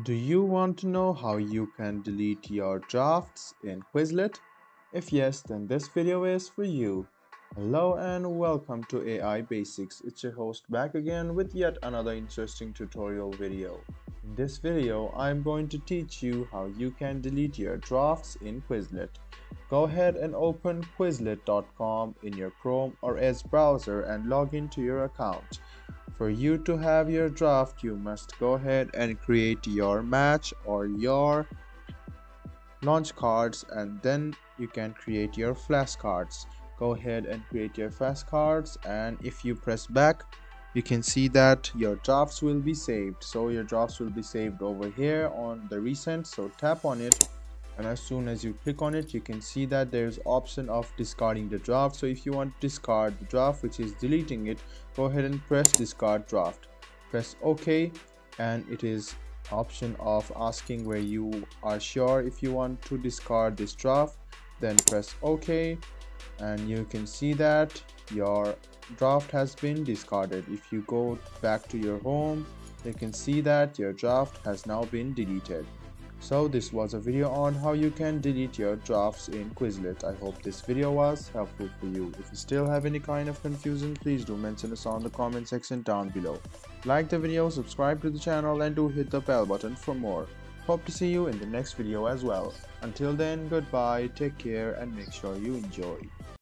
Do you want to know how you can delete your drafts in Quizlet? If yes, then this video is for you. Hello and welcome to AI Basics. It's your host back again with yet another interesting tutorial video. In this video, I'm going to teach you how you can delete your drafts in Quizlet. Go ahead and open quizlet.com in your Chrome or Edge browser and log into your account. For you to have your draft, you must go ahead and create your match or your launch cards, and then you can create your flashcards. Go ahead and create your flashcards, and if you press back, you can see that your drafts will be saved. So your drafts will be saved over here on the recent. So tap on it, and as soon as you click on it, you can see that there's option of discarding the draft. So if you want to discard the draft, which is deleting it, go ahead and press discard draft, press OK, and it is option of asking where you are sure if you want to discard this draft, then press OK, and you can see that your draft has been discarded. If you go back to your home, you can see that your draft has now been deleted. So this was a video on how you can delete your drafts in Quizlet. I hope this video was helpful for you. If you still have any kind of confusion, please do mention us on the comment section down below. Like the video, subscribe to the channel, and do hit the bell button for more. Hope to see you in the next video as well. Until then, goodbye, take care, and make sure you enjoy.